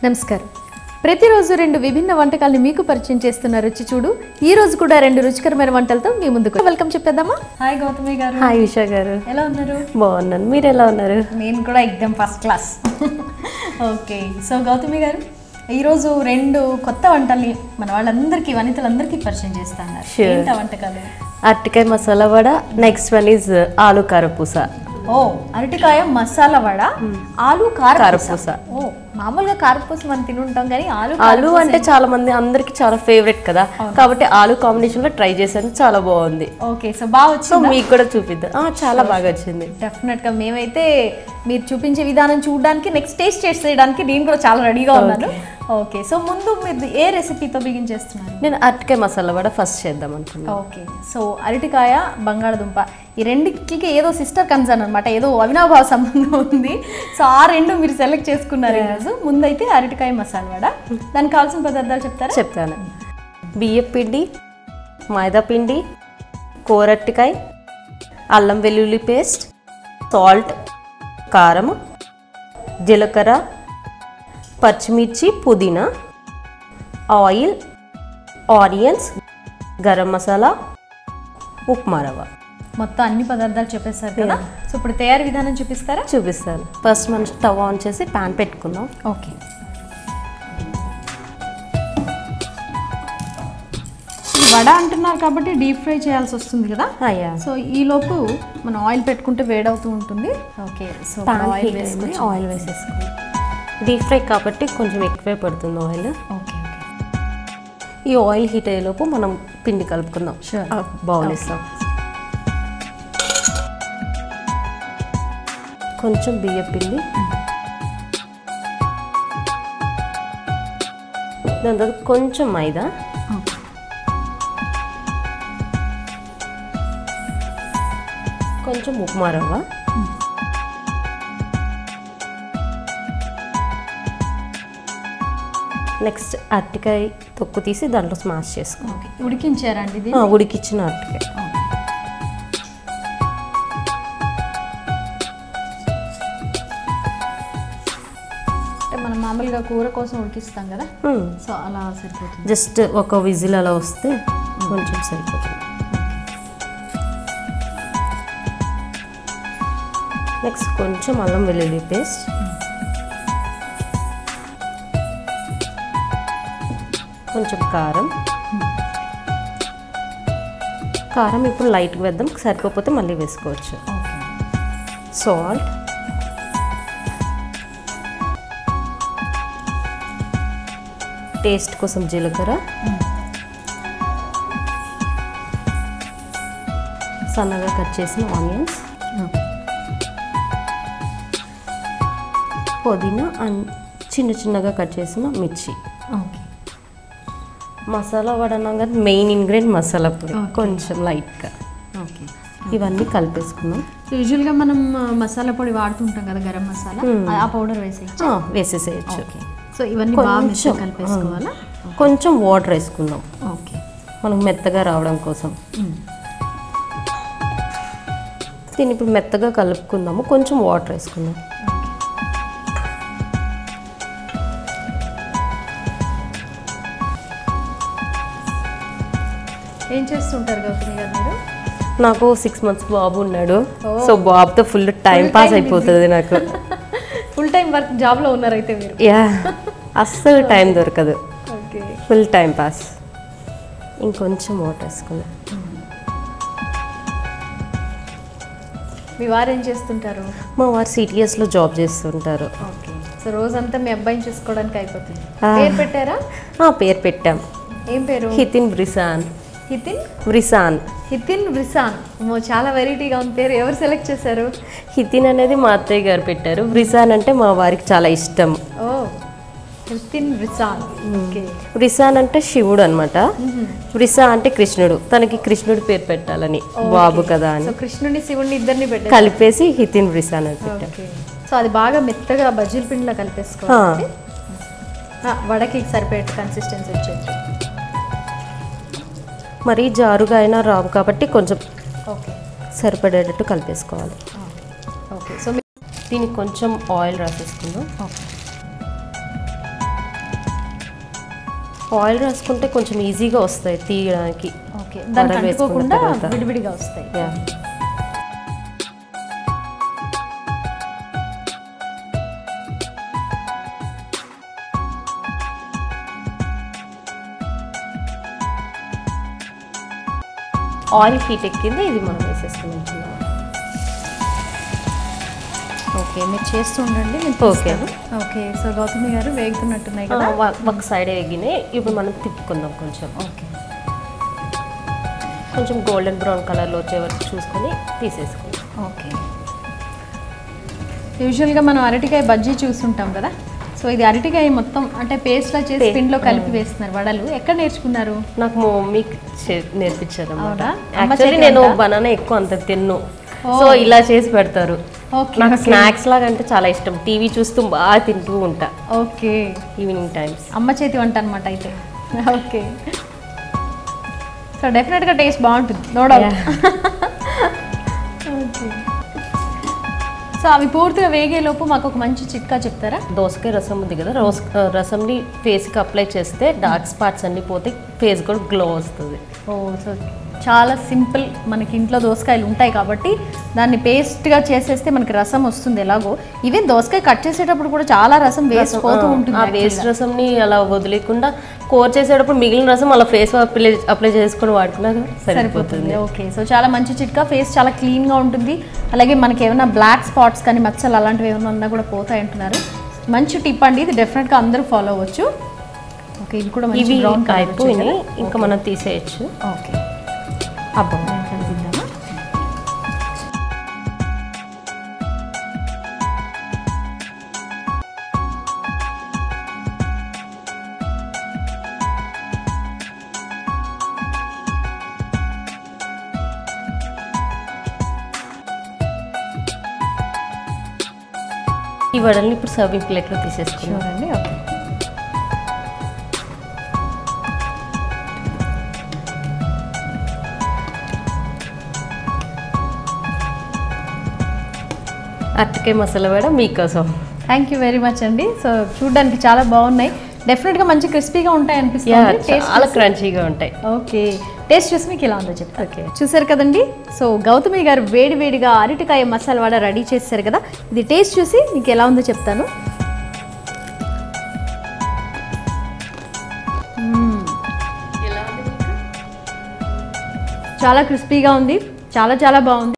నమస్కారం. ప్రతిరోజు రెండు విభిన్న వంటకాలను మీకు పరిచయం చేస్తున్న రుచి చూడు. ఈ రోజు కూడా రెండు రుచికరమైన వంటలతో మీ ముందుకు వెల్కమ్ చెప్పేద్దామా. హాయ్ గౌతమి గారు. హాయ్ ఉషా గారు. ఎలా ఉన్నారు? బాగున్నాను, మీరు ఎలా ఉన్నారు? నేను కూడా ఎక్దమ్ first class. Okay, so Gautami గారు ఈరోజు రెండు కొత్త వంటల్ని మన వాళ్ళందరికీ వనితలందరికీ పరిచయం చేస్తున్నారు. ఏంటి ఆ వంటకాలు? అరటికాయ masala vada, next one is ఆలు కారపూస. ఓ, అరటికాయ మసాలా వడ, ఆలు కారపూస. ఓ, మామూలుగా కారపూస మనం తినుంటాం కానీ ఆలు అంటే చాలా మంది అందరికి చాలా ఫేవరెట్ కదా, కాబట్టి ఆలు కాంబినేషన్ లో ట్రై చేశాను, చాలా బాగుంది. ఓకే, సో బాగా వచ్చింది. మీకు కూడా చూపిద్దాం. చాలా బాగా వచ్చింది. డెఫినెట్ గా మేమైతే మీరు చూపించే విధానం చూడడానికి, నెక్స్ట్ టేస్ట్ చేయడానికి నేను కూడా చాలా రెడీగా ఉన్నాను. ఓకే, సో ముందు మీరు ఏ రెసిపీతో బిగిన్ చేస్తున్నారు? నేను అరటికాయ మసాలా వడ ఫస్ట్ చేద్దాం అనుకున్నాను. ఓకే, సో అరటికాయ బంగాళదుంప ఈ రెండింటికి ఏదో సిస్టర్ కన్సర్న్ అనమాట, ఏదో అవినాభావ సంబంధం ఉంది. సో ఆ రెండు మీరు సెలెక్ట్ చేసుకున్నారు ఈరోజు. ముందైతే అరటికాయ మసాలా వడ, దానికి కావాల్సిన పదార్థాలు చెప్తారా? చెప్తాను. బియ్యం పిండి, మైదా పిండి, కోరట్టికాయ, అల్లం వెల్లుల్లి పేస్ట్, సాల్ట్, కారం, జీలకర్ర, పచ్చిమిర్చి, పుదీనా, ఆయిల్, ఆనియన్స్, గరం మసాలా, ఉప్మా రవ్వ. మొత్తం అన్ని పదార్థాలు చెప్పేస్తారు కదా. సో ఇప్పుడు తయారీ విధానం చూపిస్తారా? చూపిస్తాను. ఫస్ట్ మనం స్టవ్ ఆన్ చేసి ప్యాన్ పెట్టుకుందాం. ఓకే, వడ అంటున్నారు కాబట్టి డీప్ ఫ్రై చేయాల్సి వస్తుంది కదా. సో ఈ లోపు మనం ఆయిల్ పెట్టుకుంటే వేడవుతూ ఉంటుంది. ఓకే, సో ఆయిల్ వేసేసుకుందాం. డీప్ ఫ్రై కాబట్టి కొంచెం ఎక్కువే పడుతుంది ఆయిల్. ఓకే, ఈ ఆయిల్ హీట్ అయ్యేలోపు మనం పిండి కలుపుకుందాం. బౌల్ ఇస్తాం. కొంచెం బియ్యం పిండి, దాని తర్వాత కొంచెం మైదా, కొంచెం ఉప్మా రవ్వ, నెక్స్ట్ అరటికాయ తొక్కు తీసి దాంట్లో స్మాష్ చేసుకోవాలి. ఉడికించారండి ఇది? ఉడికించిన అరటికాయ. మనం మామూలుగా కూర కోసం ఉడికిస్తాం కదా, సో అలా సరిపోతుంది. జస్ట్ ఒక విజిల్ అలా వస్తే కొంచెం సరిపోతుంది. నెక్స్ట్ కొంచెం అల్లం వెల్లుల్లి పేస్ట్, కొంచెం కారం. కారం ఇప్పుడు లైట్గా వేద్దాం, సరిపోతే మళ్ళీ వేసుకోవచ్చు. సాల్ట్, టేస్ట్ కోసం జీలకర్ర, సన్నగా కట్ చేసిన ఆనియన్స్, పుదీనా అండ్ చిన్న చిన్నగా కట్ చేసిన మిర్చి. మసాలా వడనంగా మెయిన్ ఇంగ్రీడియంట్ మసాలా పొడి, కొంచెం లైట్గా. ఇవన్నీ కలిపేసుకున్నాం. యూజువల్గా మనం మసాలా పొడి వాడుతుంటాం కదా, గరం మసాలా, ఆ పౌడర్ వేసేసేయచ్చు. సో ఇవన్నీ బాగా కలిపేసుకోవాలా? కొంచెం వాటర్ వేసుకుందాం. ఓకే, మనకు మెత్తగా రావడం కోసం. దీన్ని ఇప్పుడు మెత్తగా కలుపుకుందాము. కొంచెం వాటర్ వేసుకుందాం. ఏం చేస్తుంటారు గౌతమి గారు మీరు? నాకు 6 months బాబు ఉన్నాడు. సో బాబుతో ఫుల్ టైం పాస్ అయిపోతుంది నాకు. ఫుల్ టైం వర్క్ జాబ్లో ఉన్నారు అయితే మీరు? అస్సలు టైం దొరకదు. Okay, full time pass. ఇంకొంచెం వాటర్ వేసుకుందాం. మీ వారు ఏం చేస్తుంటారు? మా వారు సిటిఎస్లో జాబ్ చేస్తుంటారు. ఓకే, సో రోజంతా మీ అబ్బాయిని చూసుకోవడానికి అయిపోతుంది. పేరు పెట్టారా? పేరు పెట్టాం. ఏం పేరు? హితిన్ వ్రిసాన్. హితిన్ వ్రిసాన్. హితిన్ వ్రిసాన్. చాలా వెరైటీగా ఉంది పేరు. ఎవరు సెలెక్ట్ చేశారు? హితిన్ అనేది మా అత్తయ్య గారు పెట్టారు. వ్రిసాన్ అంటే మా వారికి చాలా ఇష్టం. ఓ, హితిన్ వ్రిసాన్. ఓకే, వ్రిసాన్ అంటే శివుడు అనమాట. వ్రిసా అంటే కృష్ణుడు. తనకి కృష్ణుడి పేరు పెట్టాలని, బాబు కదా అని. కృష్ణుని శివుడిని ఇద్దరిని పెట్టారు, కలిపేసి హితిన్ వ్రిసాన్ అని పెట్టారు. సో అది బాగా మెత్తగా బజ్జీల పిండిలో కలిపేసుకోవాలి. వడకి సరిపోయే కన్సిస్టెన్సీ వచ్చేది. మరీ జారుగా అయినా రావు కాబట్టి కొంచెం సరిపడేటట్టు కలిపేసుకోవాలి. ఓకే, సో దీనికి కొంచెం ఆయిల్ రాసేసుకుందాం. ఆయిల్ రాసుకుంటే కొంచెం ఈజీగా వస్తాయి తీయడానికి. ఓకే, దాన్ని వడలు వేసుకున్న అంటుకోకుండా తర్వాత. విడివిడిగా వస్తాయి. యా. ఆయిల్ హీట్ ఎక్కింది, ఇది మనం వేసేసుకున్నాం. ఓకే, మీరు చేస్తూ ఉండండి. ఓకే. ఓకే, సో గౌతమి గారు వేగుతున్నట్టున్నాయి కదా. ఒక సైడ్ వేగినాయి, ఇప్పుడు మనం తిప్పుకుందాం కొంచెం. ఓకే, కొంచెం గోల్డెన్ బ్రౌన్ కలర్లో వచ్చే వరకు చూసుకొని తీసేసుకుందాం. ఓకే. యూజువల్గా మనం అరటికాయ బజ్జీ చూస్తుంటాం కదా, సో ఇది అరటికాయ మొత్తం అంటే పేస్ట్లా చేసి పిండిలో కలిపి వేస్తున్నారు వడలు. ఎక్కడ నేర్చుకున్నారు? నాకు మా మమ్మీకి నేర్పించారు అన్నమాట. అవునా? యాక్చువల్లీ నేను బనానా ఎక్కువ అంత తిన్ను, సో ఇలా చేసి పెడతారు. ఓకే, నాకు స్నాక్స్ లాగా అంటే చాలా ఇష్టం. టీవీ చూస్తూ బాగా తింటూ ఉంటా ఓకే. Evening times. అమ్మ చేతి వంట అనమాట అయితే. ఓకే, సో డెఫినెట్గా టేస్ట్ బాగుంటుంది, నో డౌట్. ఓకే, సో అవి పూర్తిగా వేగేలోపు మాకు ఒక మంచి చిట్కా చెప్తారా? దోసకాయ రసం ఉంది కదా, రసంని ఫేస్కి అప్లై చేస్తే డార్క్ స్పాట్స్ అన్నీ పోతే ఫేస్ కూడా గ్లో వస్తుంది. ఓ, సో చాలా సింపుల్. మనకి ఇంట్లో దోసకాయలు ఉంటాయి కాబట్టి దాన్ని పేస్ట్గా చేసేస్తే మనకి రసం వస్తుంది. ఎలాగో ఈవెన్ దోసకాయ కట్ చేసేటప్పుడు కూడా చాలా రసం వేస్ట్ పోతూ ఉంటుంది. ఆ వేస్ట్ రసంని అలా వదిలేకుండా కోర్ చేసేటప్పుడు మిగిలిన రసం అలా ఫేస్ అప్లై చేసుకొని వాడుకున్నాక సరిపోతుంది. ఓకే, సో చాలా మంచి చిట్కా. ఫేస్ చాలా క్లీన్గా ఉంటుంది. అలాగే మనకి ఏమైనా బ్లాక్ స్పాట్స్ కానీ మచ్చలు అలాంటివి ఏమైనా ఉన్నా కూడా పోతాయి అంటున్నారు. మంచి టిప్ అండి, ఇది డెఫినెట్గా అందరూ ఫాలో అవ్వచ్చు. ఓకే, ఇది కూడా మంచి బ్రౌన్ అయిపోయినాయి, ఇంకా మనం తీసేయచ్చు. ఓకే, అబ్బా తిందామా? ఈ వడల్ని ఇప్పుడు సర్వింగ్ ప్లేట్లో తీసేసుకున్నాం. చూడండి. ఓకే, అరటికాయ మసాలా వడ మీకోసం. థ్యాంక్ యూ వెరీ మచ్ అండి. సో చూడడానికి చాలా బాగున్నాయి, డెఫినెట్గా మంచి క్రిస్పీగా ఉంటాయి అనిపిస్తుంది. చాలా క్రంచీగా ఉంటాయి. ఓకే, టేస్ట్ చూసి మీకు ఎలా ఉందో చెప్తాను. ఓకే, చూసారు కదండి. సో గౌతమి గారు వేడివేడిగా అరటికాయ మసాలా వడ రెడీ చేశారు కదా, ఇది టేస్ట్ చూసి మీకు ఎలా ఉందో చెప్తాను. చాలా క్రిస్పీగా ఉంది, చాలా చాలా బాగుంది.